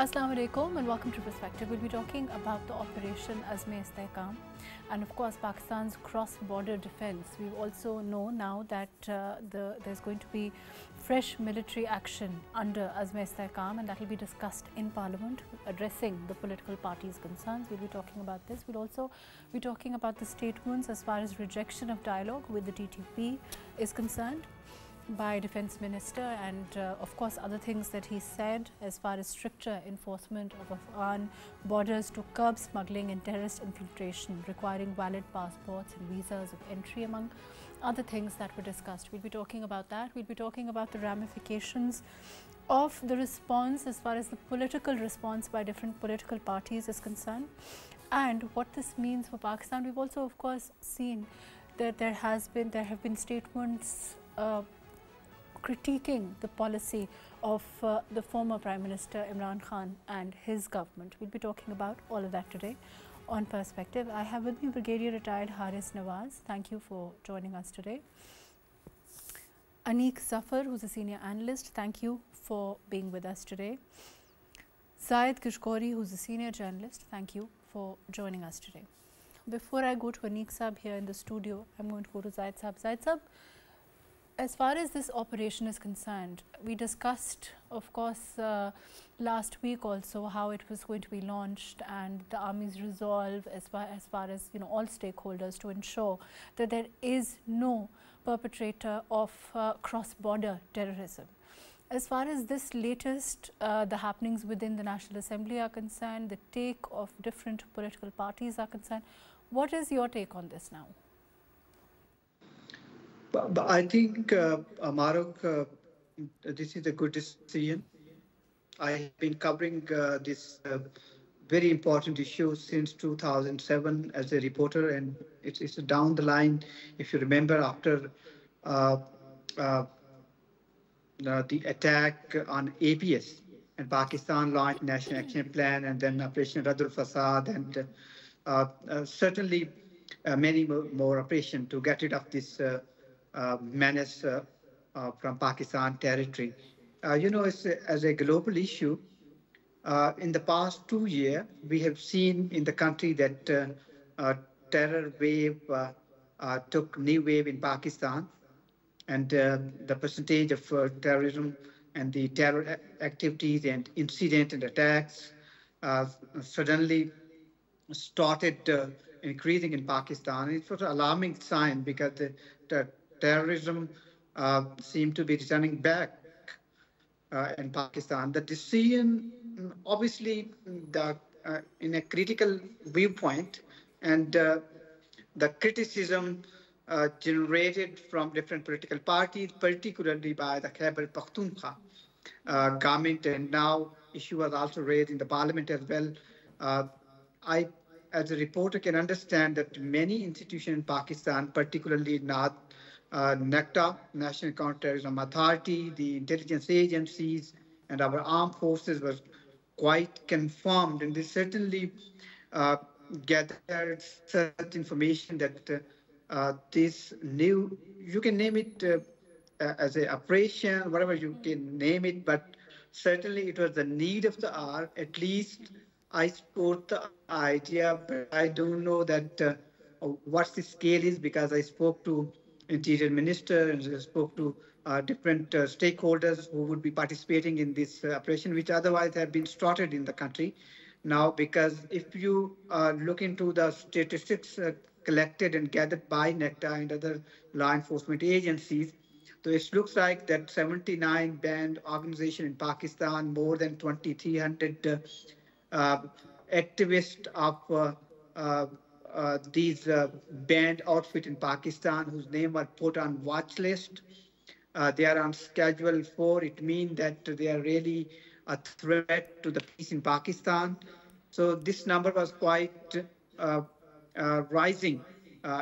Assalamu alaikum and welcome to Perspective. We'll be talking about the Operation Azm Istikam and of course Pakistan's cross-border defence. We also know now that there's going to be fresh military action under Azm Istikam, and that will be discussed in Parliament, addressing the political parties' concerns. We'll be talking about this. We'll also be talking about the statements as far as rejection of dialogue with the TTP is concerned by Defence Minister, and of course other things that he said as far as stricter enforcement of Afghan borders to curb smuggling and terrorist infiltration, requiring valid passports and visas of entry, among other things that were discussed. We'll be talking about that. We'll be talking about the ramifications of the response as far as the political response by different political parties is concerned and what this means for Pakistan. We've also of course seen that there have been statements critiquing the policy of the former Prime Minister Imran Khan and his government. We'll be talking about all of that today on Perspective. I have with me Brigadier Retired Haris Nawaz. Thank you for joining us today. Aniq Zafar, who's a senior analyst. Thank you for being with us today. Zahid Gishkori, who's a senior journalist. Thank you for joining us today. Before I go to Aniq Sab here in the studio, I'm going to go to Zahid Sab. Zahid Sab, as far as this operation is concerned, we discussed, of course, last week also how it was going to be launched and the Army's resolve as far as all stakeholders to ensure that there is no perpetrator of cross-border terrorism. As far as this latest, the happenings within the National Assembly are concerned, the take of different political parties are concerned, what is your take on this now? But I think, Mahrukh, this is a good decision. I have been covering this very important issue since 2007 as a reporter, and it's down the line. If you remember, after the attack on APS, and Pakistan launched National Action Plan, and then Operation Radul Fasad, and certainly many more operations to get rid of this menace from Pakistan territory. As a global issue, in the past 2 years, we have seen in the country that terror wave took new wave in Pakistan, and the percentage of terrorism and the terror activities and incidents and attacks suddenly started increasing in Pakistan. It was an alarming sign because the terrorism seemed to be returning back in Pakistan. The decision, obviously, in a critical viewpoint, and the criticism generated from different political parties, particularly by the Khyber Pakhtunkhwa government, and now issue was also raised in the parliament as well. I, as a reporter, can understand that many institutions in Pakistan, particularly NACTA, National Counterterrorism Authority, the intelligence agencies, and our armed forces were quite confirmed, and they certainly gathered such information that this new, you can name it as an operation, whatever you can name it, but certainly it was the need of the hour. At least I support the idea, but I don't know that what the scale is, because I spoke to Interior Minister and I spoke to different stakeholders who would be participating in this operation, which otherwise have been started in the country now. Because if you look into the statistics collected and gathered by NACTA and other law enforcement agencies, so it looks like that 79 banned organizations in Pakistan, more than 2,300 activists of these banned outfit in Pakistan whose name were put on watch list. They are on Schedule 4. It means that they are really a threat to the peace in Pakistan. So this number was quite rising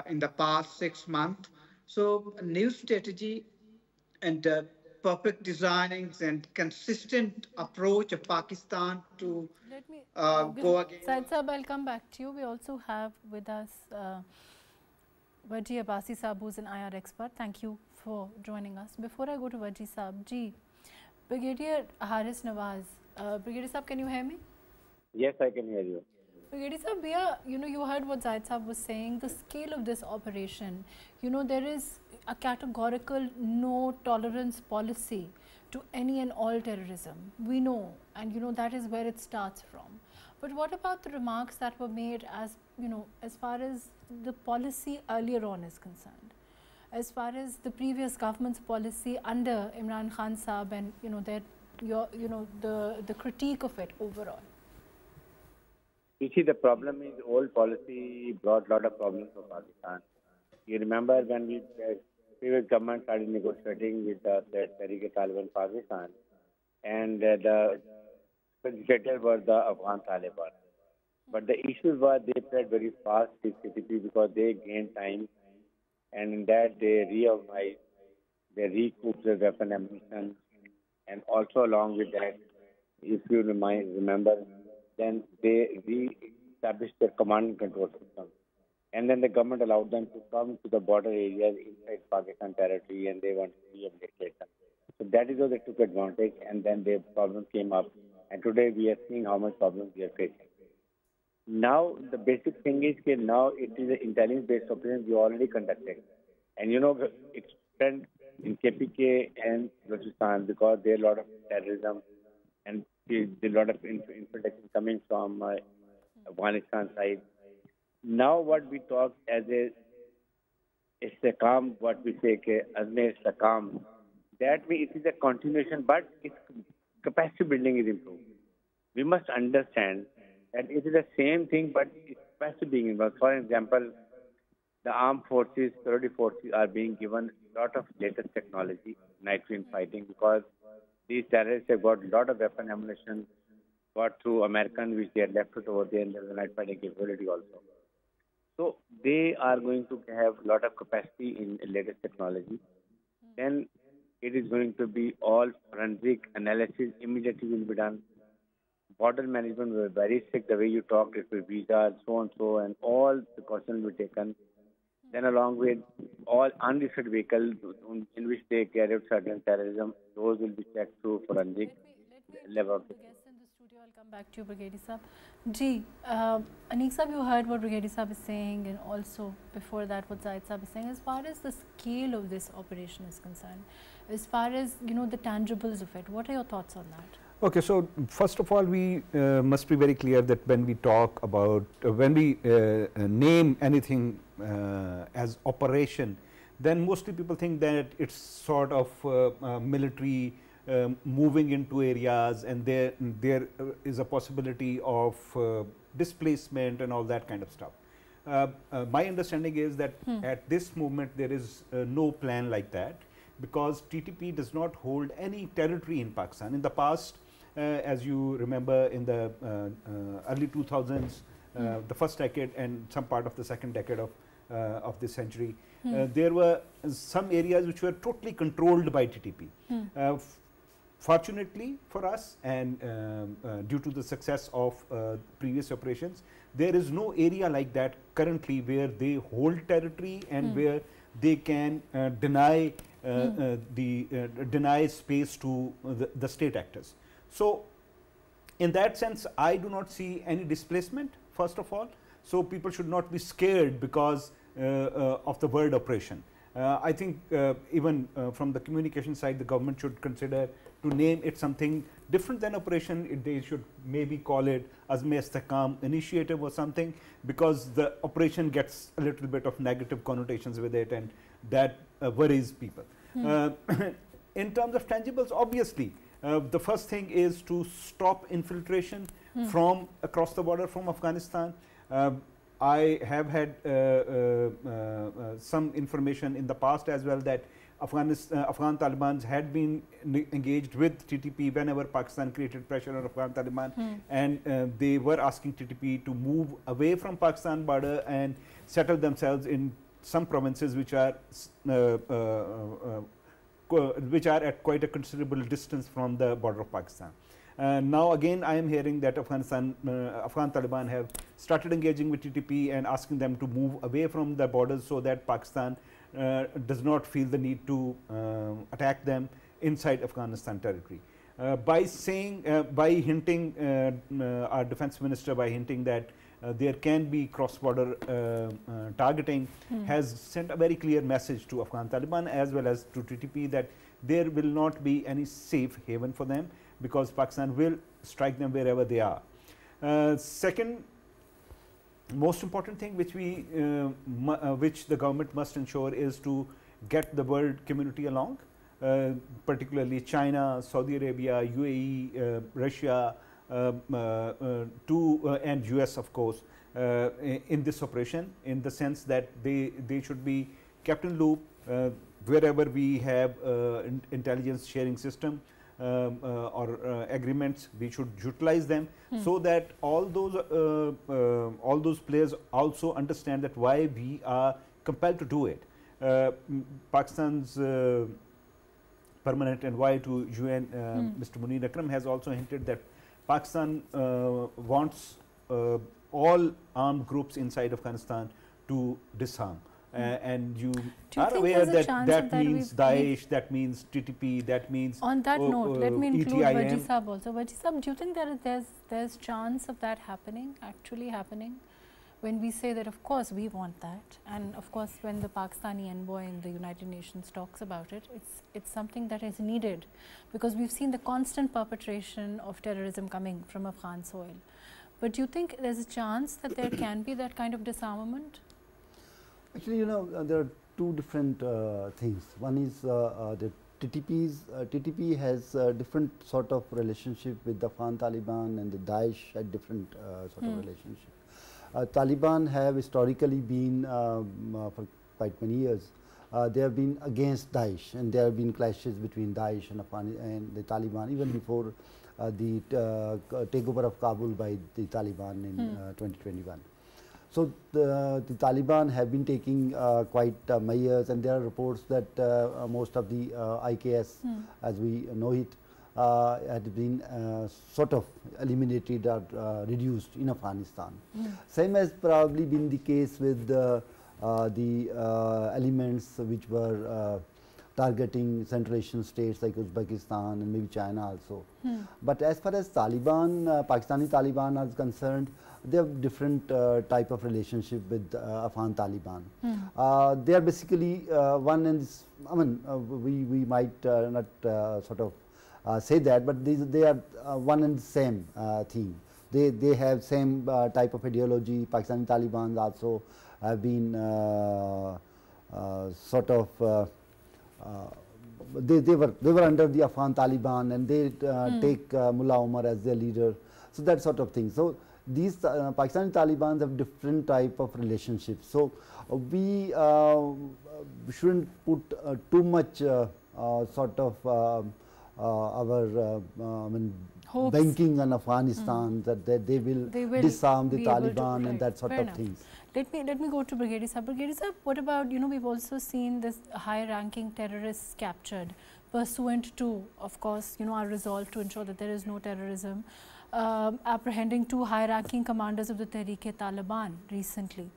in the past 6 months. So a new strategy and perfect designings and consistent approach of Pakistan to go against. Zahid Sahab, I'll come back to you. We also have with us Wajih Abbasi Sahab, who's an IR expert. Thank you for joining us. Before I go to Wajih Sahab, Brigadier Haris Nawaz, Brigadier Saab, can you hear me? Yes, I can hear you. Brigadier Saab, you heard what Zahid Saab was saying, the scale of this operation. There is a categorical no tolerance policy to any and all terrorism. We know, and that is where it starts from. But what about the remarks that were made as far as the policy earlier on is concerned, as far as the previous government's policy under Imran Khan Saab and the critique of it overall? You see, the problem is old policy brought a lot of problems for Pakistan. You remember when the previous government started negotiating with the Taliban Pakistan, and the facilitator was the Afghan Taliban. But the issue was they played very fast with CTP because they gained time, and in that they reorganized, they recouped the weapon ammunition, and also along with that, if you remember, then they re-established their command and control system. And then the government allowed them to come to the border areas inside Pakistan territory, and they wanted to rehabilitate them. So that is how they took advantage, and then the problem came up. And today we are seeing how much problems we are facing. Now, the basic thing is that now it is an intelligence-based operation we already conducted. And it's spread in KPK and Balochistan because there are a lot of terrorism and there's a lot of infiltration coming from Afghanistan side. Now what we talk as a Istikam, what we say, Azm Istikam, that means it is a continuation, but its capacity building is improved. We must understand that it is the same thing, but its capacity being involved. For example, the armed forces, security forces are being given a lot of latest technology, night vision fighting, because these terrorists have got a lot of weapon ammunition, got through American, which they had left it over there, and there's a night fighting capability also. So they are going to have a lot of capacity in latest technology. Then it is going to be all forensic analysis immediately will be done. Border management will be very strict. The way you talked, it will be visas, so and so, and all precautions will be taken. Then along with all unregistered vehicles in which they carry out certain terrorism, those will be checked through forensic level. I'll come back to you, Brigadier Saab. Ji, Aniq Saab, you heard what Brigadier Saab is saying, and also before that what Zahid Saab is saying. As far as the scale of this operation is concerned, as far as the tangibles of it, what are your thoughts on that? Okay, so first of all, we must be very clear that when we talk about, when we name anything as operation, then mostly people think that it's sort of military moving into areas, and there is a possibility of displacement and all that kind of stuff. My understanding is that at this moment there is no plan like that, because TTP does not hold any territory in Pakistan. In the past, as you remember, in the early 2000s, the first decade and some part of the second decade of this century, there were some areas which were totally controlled by TTP. Fortunately for us, and due to the success of previous operations, there is no area like that currently where they hold territory and where they can deny deny space to the state actors. So in that sense, I do not see any displacement, first of all. So people should not be scared because of the word operation. I think even from the communication side, the government should consider to name it something different than operation. They should maybe call it Azm Istikam initiative or something, because the operation gets a little bit of negative connotations with it, and that worries people. In terms of tangibles, obviously, the first thing is to stop infiltration from across the border from Afghanistan. I have had some information in the past as well that Afghan Taliban had been engaged with TTP whenever Pakistan created pressure on Afghan Taliban, and they were asking TTP to move away from Pakistan border and settle themselves in some provinces which are at quite a considerable distance from the border of Pakistan. Now again, I am hearing that Afghan Taliban have started engaging with TTP and asking them to move away from the borders so that Pakistan does not feel the need to attack them inside Afghanistan territory. by saying, by hinting, our defense minister by hinting that there can be cross-border targeting, has sent a very clear message to Afghan Taliban as well as to TTP that there will not be any safe haven for them, because Pakistan will strike them wherever they are. Second most important thing which which the government must ensure is to get the world community along, particularly China, Saudi Arabia, UAE, Russia, and US of course, in this operation, in the sense that they should be kept in loop wherever we have intelligence sharing system or agreements. We should utilize them so that all those players also understand that why we are compelled to do it. Pakistan's permanent envoy to UN, Mr. Munir Akram, has also hinted that Pakistan wants all armed groups inside Afghanistan to disarm. And you are aware that that means Daesh, that means TTP, that means. On that note, let me include ETIM. Wajih Saab also. Wajih Saab, do you think there's chance of that happening, actually happening? When we say that, of course, we want that, and of course, when the Pakistani envoy in the United Nations talks about it, it's something that is needed, because we've seen the constant perpetration of terrorism coming from Afghan soil. But do you think there's a chance that there can be that kind of disarmament? Actually, you know, there are two different things. One is the TTP has a different sort of relationship with the Afghan Taliban, and the Daesh had different sort of relationship. Taliban have historically been, for quite many years, they have been against Daesh, and there have been clashes between Daesh and the Taliban even before the takeover of Kabul by the Taliban in 2021. So the Taliban have been taking quite measures, and there are reports that most of the IKS, as we know it, had been sort of eliminated or reduced in Afghanistan. Same has probably been the case with the elements which were targeting Central Asian states like Uzbekistan and maybe China also. But as far as Taliban, Pakistani Taliban are concerned, they have different type of relationship with Afghan Taliban. They are basically one, and I mean, we might not sort of say that, but they are one and the same thing. They have same type of ideology. Pakistani Taliban also have been sort of they were under the Afghan Taliban, and they take Mullah Omar as their leader. So that sort of thing. So these Pakistani Taliban have different type of relationships. So we shouldn't put too much sort of our I mean, banking on Afghanistan, that they will disarm the Taliban and that sort of things. Let me go to Brigadier Saab. Brigadier Saab, what about, you know, we've also seen this high-ranking terrorists captured, pursuant to, of course, you know, our resolve to ensure that there is no terrorism, apprehending two high-ranking commanders of the Tehreek-e-Taliban recently.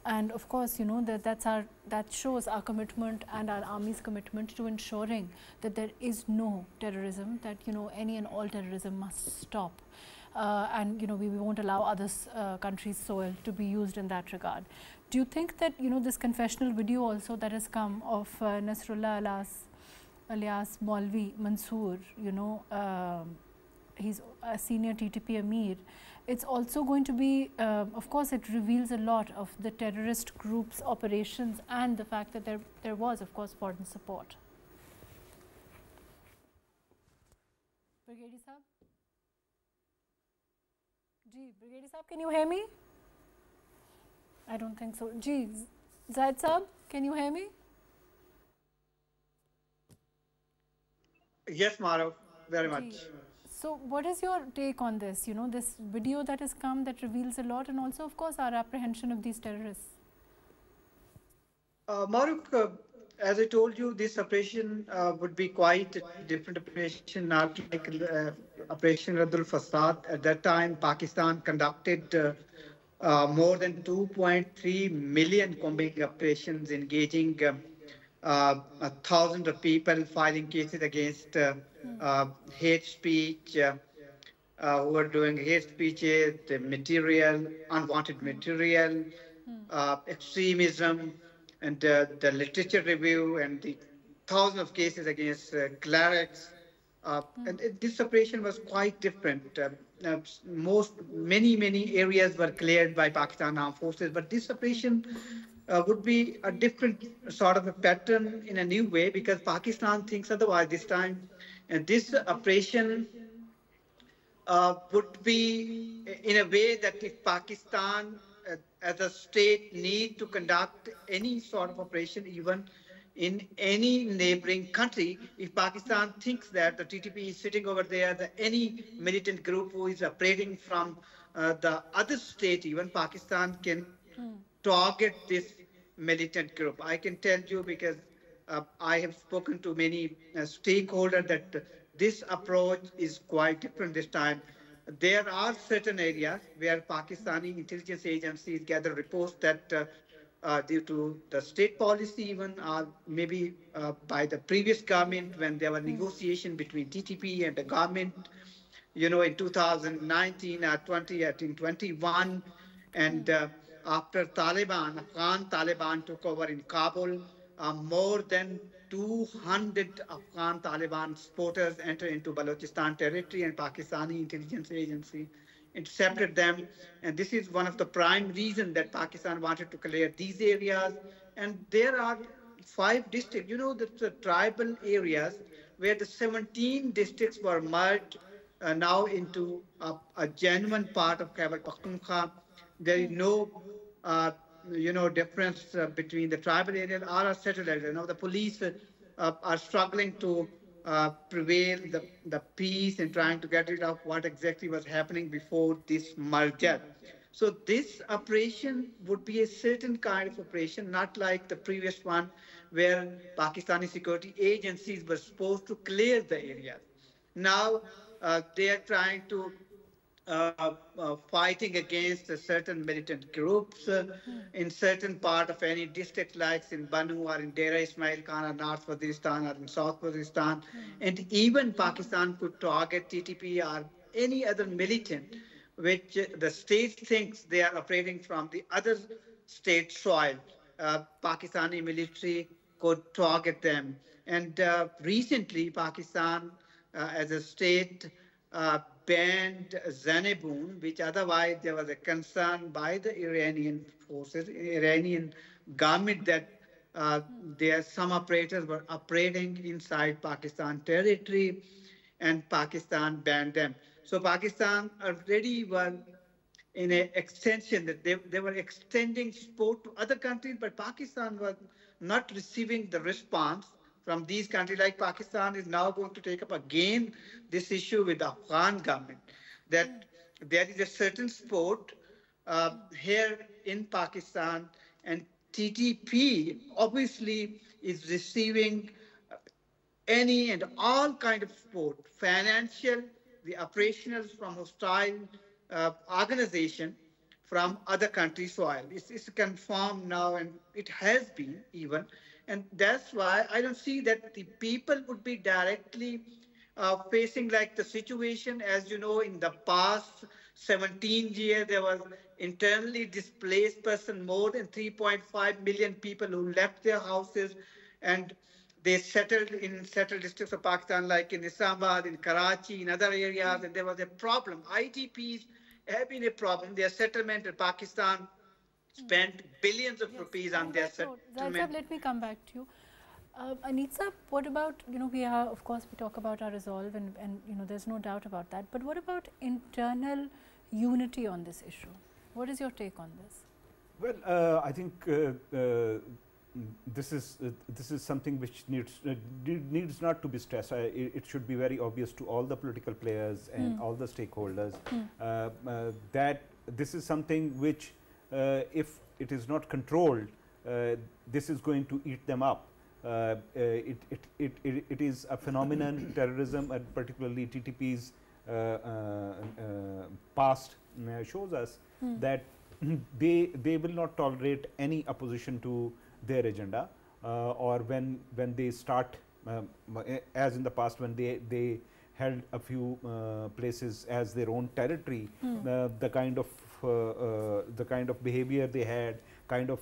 And of course, you know, that shows our commitment and our army's commitment to ensuring that there is no terrorism, that, you know, any and all terrorism must stop. And, you know, we won't allow other countries' soil to be used in that regard. Do you think that, you know, this confessional video also that has come of Nasrullah alias Maulvi Mansoor, you know, he's a senior TTP Amir, it's also going to be, of course, it reveals a lot of the terrorist group's operations and the fact that there was, of course, foreign support. Brigadier Saab? Ji, Brigadier Saab, can you hear me? I don't think so. Ji, Zahid Saab, can you hear me? Yes, Mahrukh, very much. So what is your take on this, you know, this video that has come that reveals a lot, and also, of course, our apprehension of these terrorists? Mahrukh, as I told you, this operation would be quite a different operation, not like Operation Radul Fasad. At that time, Pakistan conducted more than 2.3 million combing operations, engaging thousands of people, filing cases against hate speech, who are doing hate speeches, the material, unwanted material, extremism, and the literature review, and the thousands of cases against clerics. And this operation was quite different. Many areas were cleared by Pakistan Armed Forces, but this operation would be a different sort of a pattern in a new way, because Pakistan thinks otherwise this time. And this operation would be in a way that if Pakistan as a state need to conduct any sort of operation, even in any neighboring country, if Pakistan thinks that the TTP is sitting over there, that any militant group who is operating from the other state, even Pakistan can target this militant group. I can tell you, because I have spoken to many stakeholders, that this approach is quite different this time. There are certain areas where Pakistani intelligence agencies gather reports that due to the state policy even, or maybe by the previous government, when there were negotiations between TTP and the government, you know, in 2019 or 20, I think 21, and after Taliban, Afghan Taliban took over in Kabul, more than 200 Afghan Taliban supporters entered into Balochistan territory, and Pakistani intelligence agency intercepted them. And this is one of the prime reasons that Pakistan wanted to clear these areas. And there are 5 districts, you know, the tribal areas where the 17 districts were merged now into a genuine part of Khyber Pakhtunkhwa. There is no you know, difference between the tribal area or a settled area. Now the police are struggling to prevail the peace and trying to get rid of what exactly was happening before this merger. So this operation would be a certain kind of operation, not like the previous one where Pakistani security agencies were supposed to clear the area. Now they are trying to fighting against certain militant groups in certain part of any district, like in Banu or in Dera Ismail Khan or North Waziristan or in South Waziristan. And even Pakistan could target TTP or any other militant which the state thinks they are operating from the other state soil. Pakistani military could target them. And recently, Pakistan as a state banned Zanebun, which otherwise there was a concern by the Iranian forces, Iranian government, that there some operators were operating inside Pakistan territory, and Pakistan banned them. So Pakistan already were in an extension that they were extending support to other countries, but Pakistan was not receiving the response from these countries. Like Pakistan is now going to take up again this issue with the Afghan government, that there is a certain support here in Pakistan, and TTP obviously is receiving any and all kind of support, financial, the operationals from hostile organization from other countries' soil. It's confirmed now, and it has been even. And that's why I don't see that the people would be directly facing like the situation. As you know, in the past 17 years, there was internally displaced person, more than 3.5 million people who left their houses, and they settled in settled districts of Pakistan, like in Islamabad, in Karachi, in other areas, and there was a problem. IDPs have been a problem. Their settlement in Pakistan spent billions of rupees on their settlement. Zahid, let me come back to you. Aniq, what about, you know, we are, of course, we talk about our resolve, and you know, there's no doubt about that. But what about internal unity on this issue? What is your take on this? Well, I think this is something which needs not to be stressed. It should be very obvious to all the political players and all the stakeholders that this is something which, if it is not controlled, this is going to eat them up. It is a phenomenon, terrorism, and particularly TTP's past shows us that they will not tolerate any opposition to their agenda, or when they start as in the past when they held a few places as their own territory, the kind of behavior they had, kind of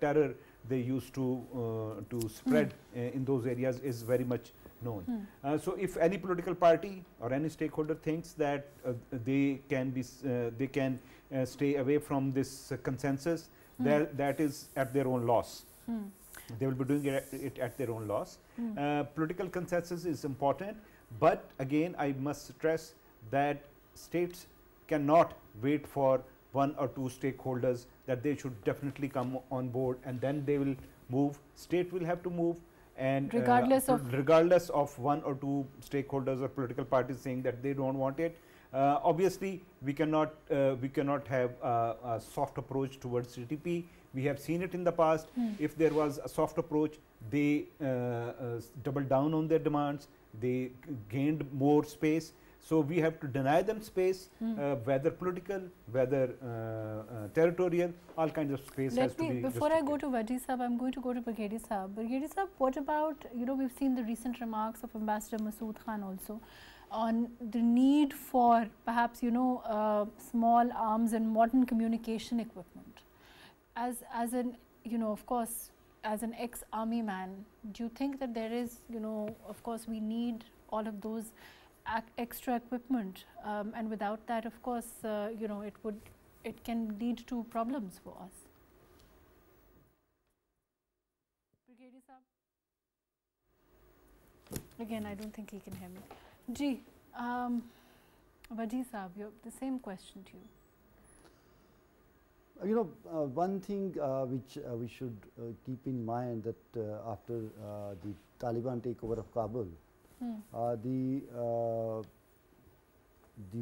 terror they used to spread in those areas is very much known. So if any political party or any stakeholder thinks that they can stay away from this consensus, that is at their own loss. They will be doing it at their own loss. Political consensus is important, but again I must stress that states cannot wait for one or two stakeholders that they should definitely come on board and then they will move. State will have to move, and regardless of one or two stakeholders or political parties saying that they don't want it. Obviously we cannot have a soft approach towards TTP. We have seen it in the past. If there was a soft approach, they doubled down on their demands, they gained more space. So we have to deny them space, whether political, whether territorial, all kinds of space has to be Before I go to Wajih Sahab, I'm going to go to Brigadier Sahab. Brigadier Sahab, what about, we've seen the recent remarks of Ambassador Masood Khan also on the need for perhaps, small arms and modern communication equipment. As an, of course, as an ex-army man, do you think that there is, of course, we need all of those extra equipment, and without that, of course, it can lead to problems for us? Brigadier Sahab? Again, I don't think he can hear me. Ji, Wajih Sahab, the same question to you. One thing which we should keep in mind that after the Taliban takeover of Kabul, the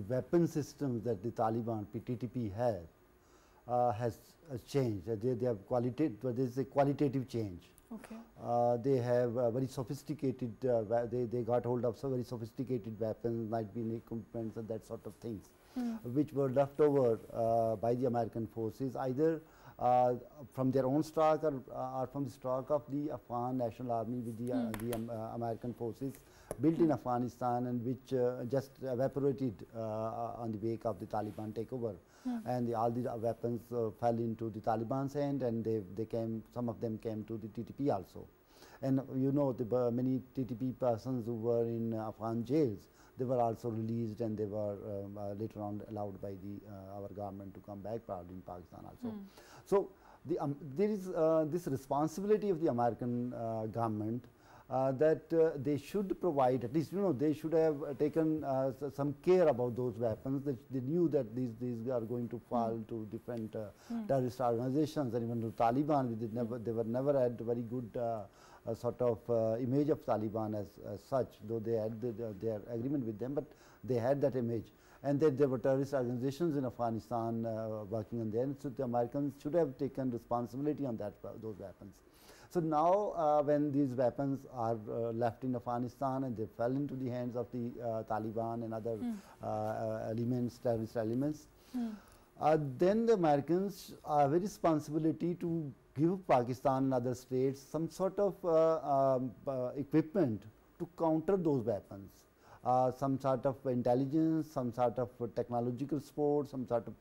weapon systems that the Taliban TTP has changed. They have there is a qualitative change. Okay. They have very sophisticated. They got hold of some very sophisticated weapons, might be equipments and that sort of things, which were left over by the American forces, either from their own stock or from the stock of the Afghan National Army with the American forces built in Afghanistan, and which just evaporated on the wake of the Taliban takeover. And all the weapons fell into the Taliban's hand, and some of them came to the TTP also. And the many TTP persons who were in Afghan jails, they were also released, and they were later on allowed by our government to come back, probably in Pakistan also. So there is this responsibility of the American government that they should provide, at least they should have taken some care about those weapons. They knew that these are going to fall to different terrorist organizations, and even the Taliban, they were never had very good sort of image of Taliban as such, though they had their agreement with them, but they had that image. And then there were terrorist organizations in Afghanistan working on them, so the Americans should have taken responsibility on those weapons. So now when these weapons are left in Afghanistan and they fell into the hands of the Taliban and other terrorist elements, then the Americans have a responsibility to give Pakistan and other states some sort of equipment to counter those weapons. Some sort of intelligence, some sort of technological support, some sort of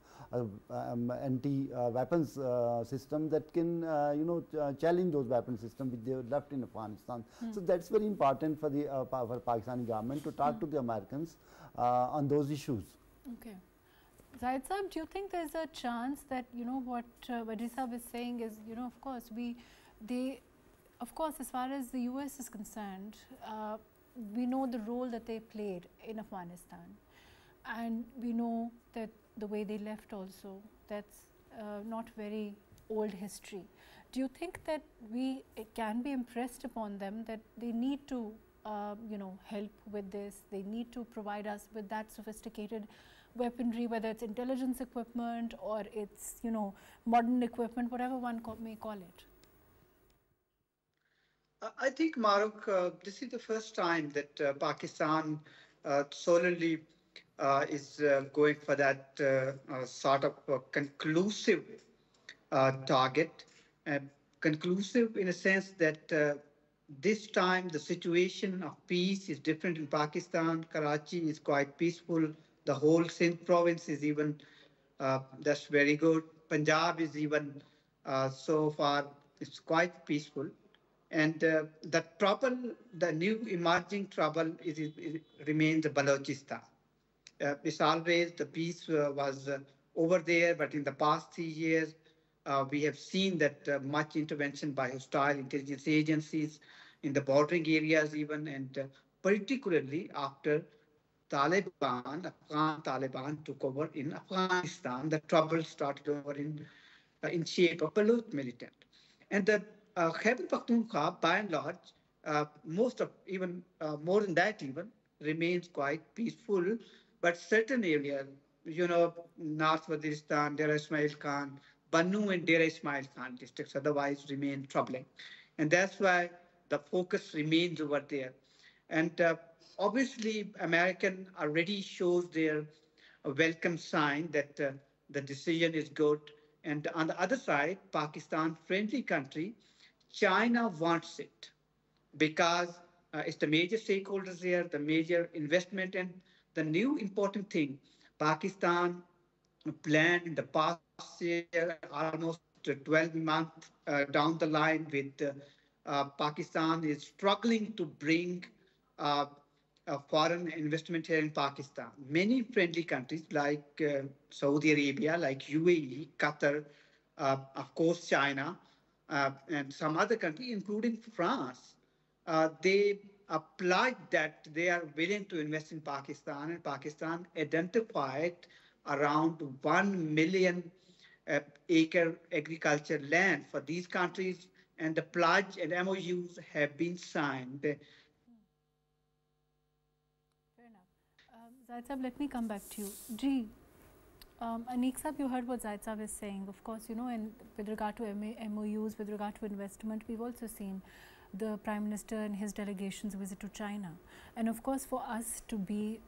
anti-weapons system that can, challenge those weapon systems which they were left in Afghanistan. So that's very important for the for Pakistani government to talk to the Americans on those issues. Okay. Zahid Sahab, do you think there's a chance that, what Wajih Sahab is saying is, of course, as far as the US is concerned, we know the role that they played in Afghanistan, and we know that the way they left also, that's not very old history. Do you think that we can be impressed upon them that they need to help with this, they need to provide us with that sophisticated weaponry, whether it's intelligence equipment or it's modern equipment, whatever one may call it? I think, Mahrukh, this is the first time that Pakistan solely is going for that sort of conclusive target, conclusive in a sense that this time the situation of peace is different in Pakistan. Karachi is quite peaceful. The whole Sindh province is even, that's very good. Punjab is even so far, it's quite peaceful. And the trouble, the new emerging trouble remains Balochistan. It's always the peace was over there, but in the past 3 years, we have seen that much intervention by hostile intelligence agencies in the bordering areas even, and particularly after Afghan Taliban took over in Afghanistan, the trouble started over in shape of Baluch militant. And the Khyber Pakhtunkhwa, by and large, most of even more than that even, remains quite peaceful, but certain areas, North Waziristan, Dera Ismail Khan, Bannu and Dera Ismail Khan districts otherwise remain troubling. And that's why the focus remains over there. And obviously, American already shows their welcome sign that the decision is good. And on the other side, Pakistan, friendly country, China wants it because it's the major stakeholders here, the major investment, and the new important thing, Pakistan planned in the past year, almost 12 months down the line with Pakistan is struggling to bring foreign investment here in Pakistan. Many friendly countries like Saudi Arabia, like UAE, Qatar, of course China, and some other countries, including France, they applied that they are willing to invest in Pakistan, and Pakistan identified around 1 million acre agriculture land for these countries, and the pledge and MOUs have been signed. Fair enough. Zahid Saab, let me come back to you. Ji, Aniq Saab, you heard what Zahid Saab is saying. Of course, and with regard to MOUs, with regard to investment, we've also seen the Prime Minister and his delegation's visit to China. And of course, for us to be,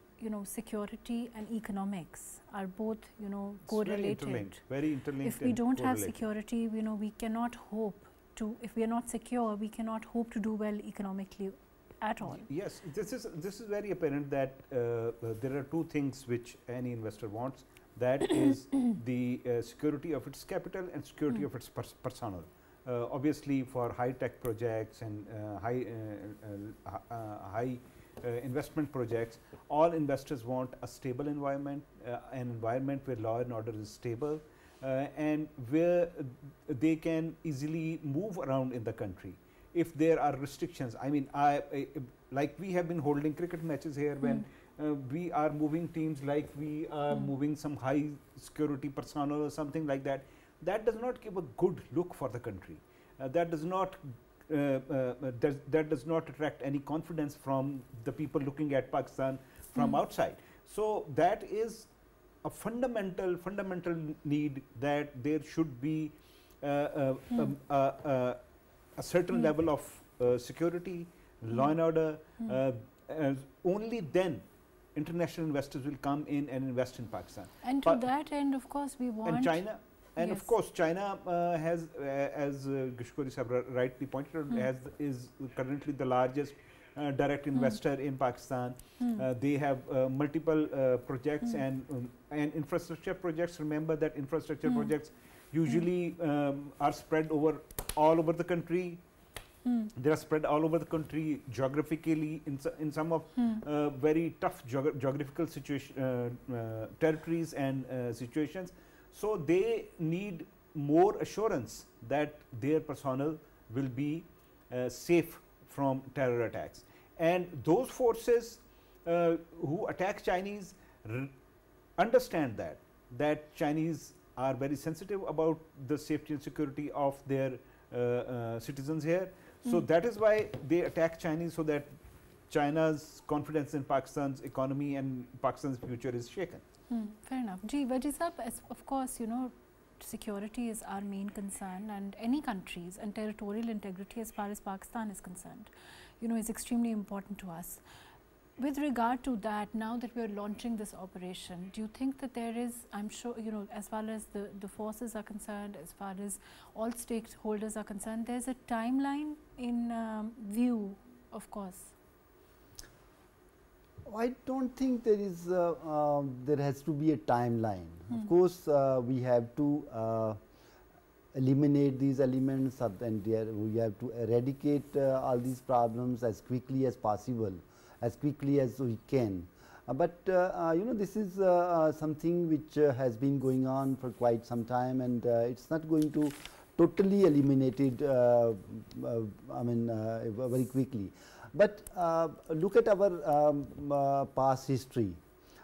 security and economics are both, correlated. Very interlinked. If we don't have security, we cannot hope to, if we are not secure, we cannot hope to do well economically at all. Yes, this is very apparent that there are two things which any investor wants. That is the security of its capital and security of its personnel. Obviously, for high-tech projects and high investment projects, all investors want a stable environment, an environment where law and order is stable, and where they can easily move around in the country. If there are restrictions, I mean, like we have been holding cricket matches here when we are moving teams, like we are moving some high security personnel or something like that. That does not give a good look for the country. That does not attract any confidence from the people looking at Pakistan from outside. So that is a fundamental need, that there should be a certain level of security, law and order. Only then international investors will come in and invest in Pakistan. And to that end, of course, we want... And China, and of course, China has, as Gishkori Sahab rightly pointed out, is currently the largest direct investor in Pakistan. They have multiple projects and infrastructure projects. Remember that infrastructure projects usually are spread all over the country. They are spread all over the country geographically in some of very tough geographical territories and situations. So they need more assurance that their personnel will be safe from terror attacks. And those forces who attack Chinese understand that Chinese are very sensitive about the safety and security of their citizens here. So that is why they attack Chinese, so that China's confidence in Pakistan's economy and Pakistan's future is shaken. Fair enough. Wajih Saab, of course, security is our main concern, and any countries and territorial integrity as far as Pakistan is concerned, is extremely important to us. With regard to that, now that we are launching this operation, do you think that there is, I'm sure, as far as the forces are concerned, as far as all stakeholders are concerned, there's a timeline in view, of course? I don't think there is there has to be a timeline. Of course, we have to eliminate these elements, and we have to eradicate all these problems as quickly as possible, as quickly as we can. But this is something which has been going on for quite some time, and it's not going to totally eliminate it. I mean, very quickly. But look at our past history,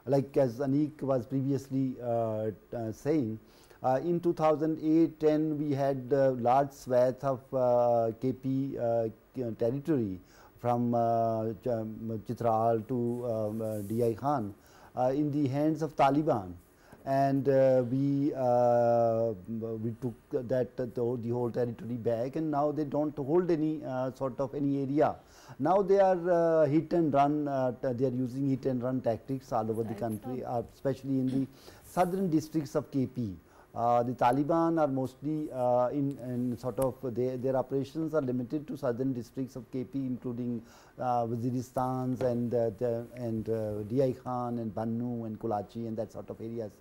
like as Aniq was previously saying. In 2008-10, we had large swath of KP territory from Chitral to DI Khan in the hands of Taliban, and we took the whole territory back, and now they don't hold any sort of any area. Now they are hit and run. They are using hit and run tactics all over the country, especially in the southern districts of KP. The Taliban are mostly in sort of their operations are limited to southern districts of KP, including Waziristan and DI Khan and Bannu and Kolachi and that sort of areas.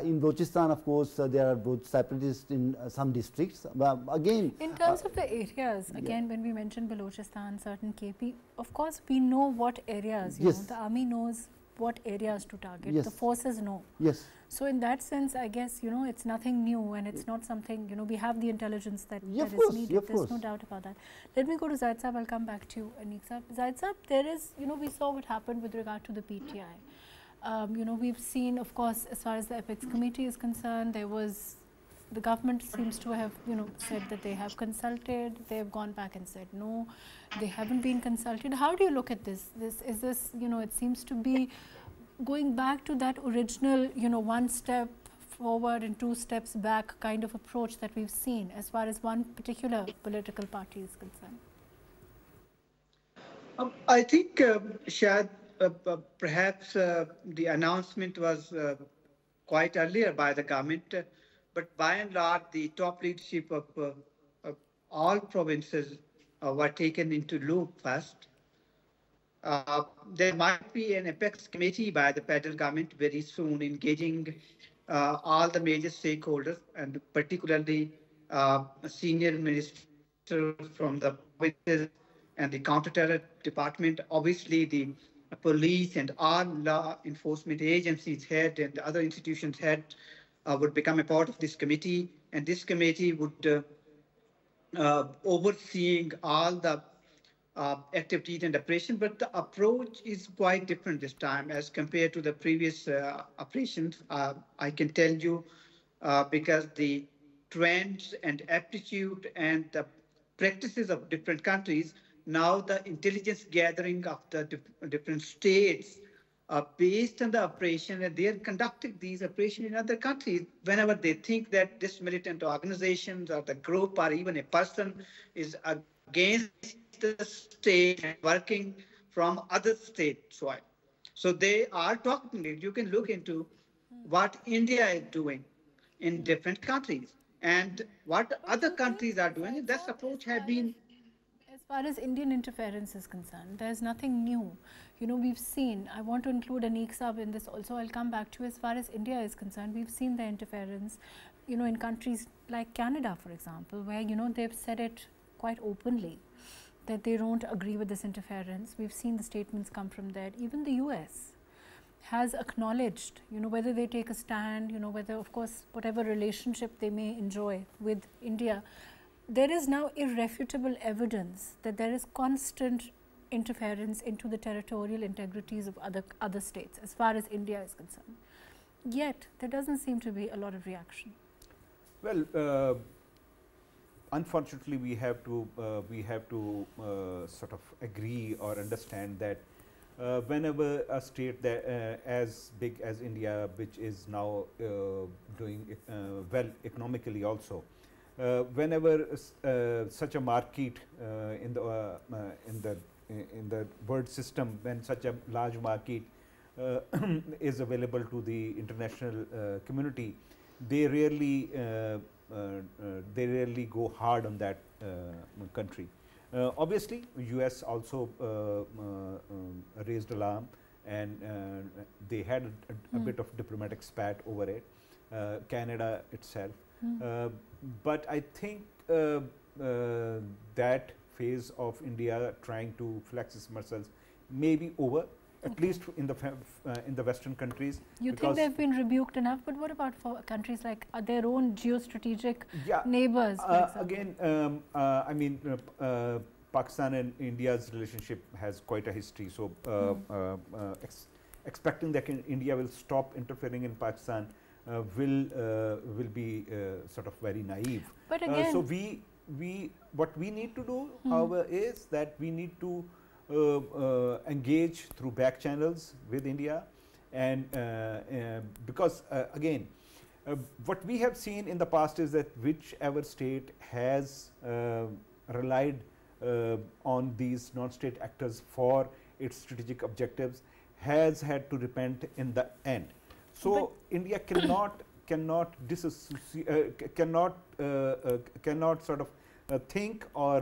In Balochistan, of course, there are both separatists in some districts. Again, in terms of the areas, again, when we mention Balochistan, certain KP, of course, we know what areas. Yes. The army knows what areas to target. Yes. The forces know. Yes. So in that sense, I guess, it's nothing new, and it's not something, we have the intelligence that, that is needed. There's no doubt about that. Let me go to Zahid Saab. I'll come back to you, Aniq Saab. Zahid Saab, there is, we saw what happened with regard to the PTI. We've seen, of course, as far as the Apex Committee is concerned, there was, the government seems to have, said that they have consulted. They have gone back and said no, they haven't been consulted. How do you look at this? Is this, it seems to be going back to that original, one step forward and two steps back kind of approach that we've seen as far as one particular political party is concerned? I think, Shad, perhaps the announcement was quite earlier by the government, but by and large, the top leadership of all provinces were taken into loop first. There might be an Apex committee by the federal government very soon, engaging all the major stakeholders, and particularly senior ministers from the provinces and the counter-terror department. Obviously, the police and all law enforcement agencies head and other institutions head would become a part of this committee, and this committee would overseeing all the activities and operation, but the approach is quite different this time as compared to the previous operations. I can tell you because the trends and aptitude and the practices of different countries, now the intelligence gathering of the different states based on the operation, and they are conducting these operations in other countries whenever they think that this militant organizations or the group or even a person is against the state and working from other state soil. So they are talking. You can look into what India is doing in different countries and what other countries are doing. That approach has been. As far as Indian interference is concerned, there's nothing new. We've seen, I want to include Aniq Saab in this also, I'll come back to you. As far as India is concerned, we've seen the interference, in countries like Canada, for example, where, they've said it quite openly that they don't agree with this interference. We've seen the statements come from there. Even the US has acknowledged, whether they take a stand, whether, of course, whatever relationship they may enjoy with India, there is now irrefutable evidence that there is constant interference into the territorial integrities of other states as far as India is concerned. Yet, there doesn't seem to be a lot of reaction. Well, unfortunately, we have to sort of agree or understand that whenever a state that as big as India, which is now doing well economically also, whenever such a market in the in the world system, when such a large market is available to the international community, they rarely go hard on that country. Obviously, US also raised alarm, and they had a bit of diplomatic spat over it. Canada itself, but I think that phase of India trying to flex its muscles may be over, at least in the Western countries. You think they've been rebuked enough, but what about for countries like their own geostrategic neighbors? Again, I mean, Pakistan and India's relationship has quite a history. So, expecting that India will stop interfering in Pakistan will be sort of very naive. But again, so what we need to do, however, is that we need to engage through back channels with India, and because again, what we have seen in the past is that whichever state has relied on these non-state actors for its strategic objectives has had to repent in the end. So India cannot sort of think or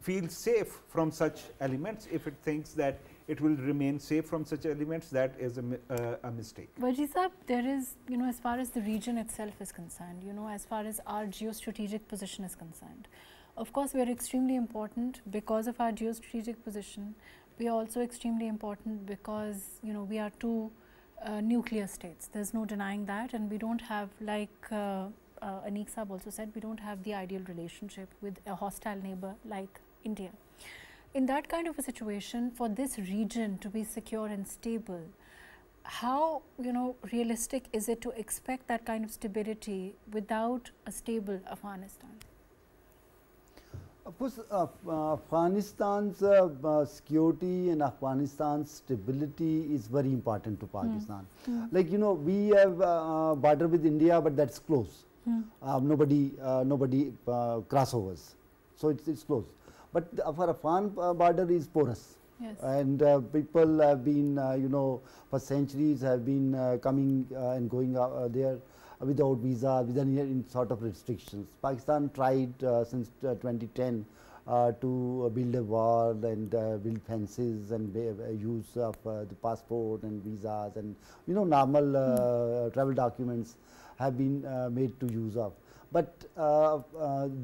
feel safe from such elements. If it thinks that it will remain safe from such elements, that is a mistake. Wajih Sahab, there is, as far as the region itself is concerned, as far as our geostrategic position is concerned, of course we are extremely important because of our geostrategic position. We are also extremely important because we are two nuclear states. There's no denying that, and we don't have, like Aniq Sahab also said, we don't have the ideal relationship with a hostile neighbor like India. In that kind of a situation, for this region to be secure and stable, how realistic is it to expect that kind of stability without a stable Afghanistan? Of course, Afghanistan's security and Afghanistan's stability is very important to Pakistan. Like we have border with India, but that's close. Nobody crossovers, so it's close. But our Afghan border is porous. Yes. And people have been, for centuries have been coming and going there without visa, without any sort of restrictions. Pakistan tried since 2010 to build a wall and build fences and use of the passport and visas and normal travel documents have been made to use of. But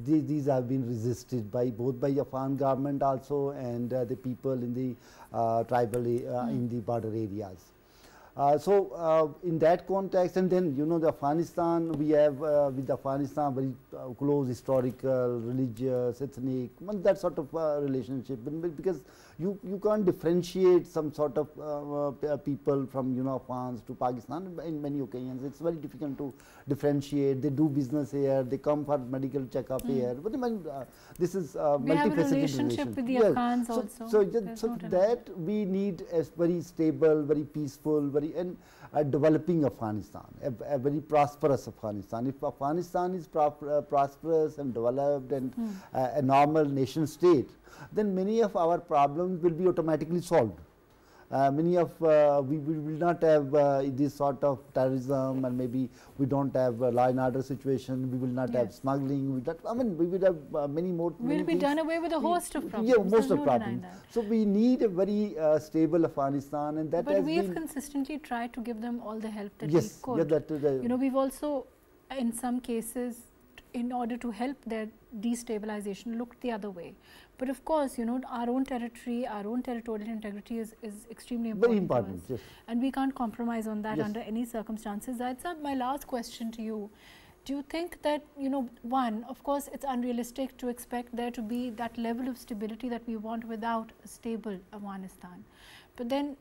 these have been resisted by both by Afghan government also and the people in the tribal in the border areas. So in that context, and then the Afghanistan, we have with Afghanistan very close historical, religious, ethnic, that sort of relationship, because you can't differentiate some sort of people from Afghans to Pakistan in many occasions. It's very difficult to differentiate. They do business here, they come for medical checkup here, but this is we have a relationship with the Afghans also. So that we need a very stable, very peaceful, and developing Afghanistan, a very prosperous Afghanistan. If Afghanistan is prosperous and developed and a normal nation state, then many of our problems will be automatically solved. Many of we will not have this sort of terrorism, and maybe we don't have law and order situation. We will not have smuggling. We will have many more. We'll be done away with a host of problems. Yeah, most of problems. So we need a very stable Afghanistan, and that. But we have consistently tried to give them all the help that we could. Yeah, we've also, in some cases, in order to help their destabilization, looked the other way. But of course, our own territory, our own territorial integrity is extremely important. Very important, yes. And we can't compromise on that under any circumstances. That's my last question to you. Do you think that, one, of course, it's unrealistic to expect there to be that level of stability that we want without a stable Afghanistan. But then,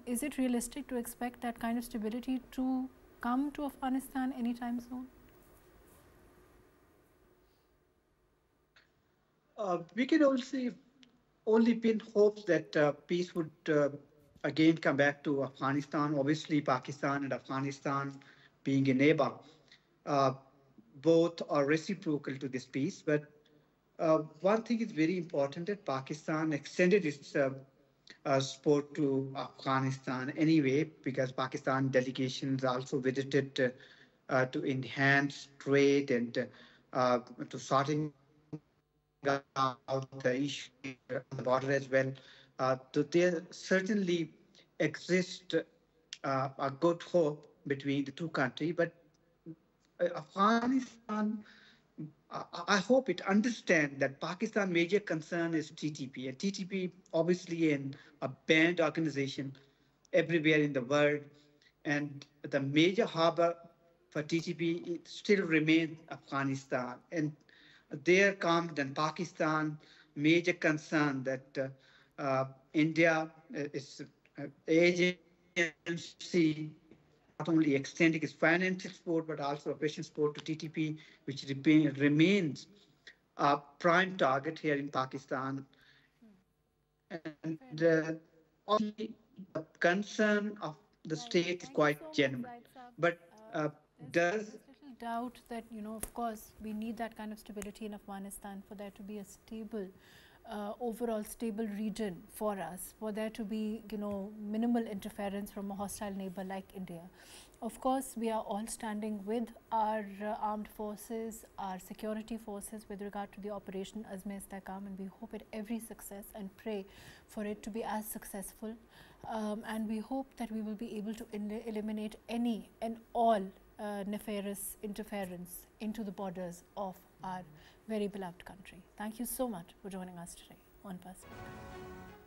is it realistic to expect that kind of stability to come to Afghanistan anytime soon? We can only pin hopes that peace would again come back to Afghanistan. Obviously, Pakistan and Afghanistan being a neighbor, both are reciprocal to this peace. But one thing is very important that Pakistan extended its support to Afghanistan anyway, because Pakistan delegations also visited to enhance trade and to sorting out the issue on the border as well. So there certainly exists a good hope between the two countries, but Afghanistan, I hope it understands that Pakistan major concern is TTP. And TTP obviously a banned organization everywhere in the world. And the major harbor for TTP it still remains Afghanistan. And there comes then Pakistan major concern that India is agency not only extending its financial support but also operation support to TTP, which remains a prime target here in Pakistan. And obviously, the concern of the state is quite genuine. But does little doubt that, of course, we need that kind of stability in Afghanistan for there to be a stable, overall stable region for us, for there to be, minimal interference from a hostile neighbor like India. Of course, we are all standing with our armed forces, our security forces with regard to the Operation Azm and we hope it every success and pray for it to be as successful. And we hope that we will be able to eliminate any and all nefarious interference into the borders of our very beloved country. Thank you so much for joining us today on Perspective.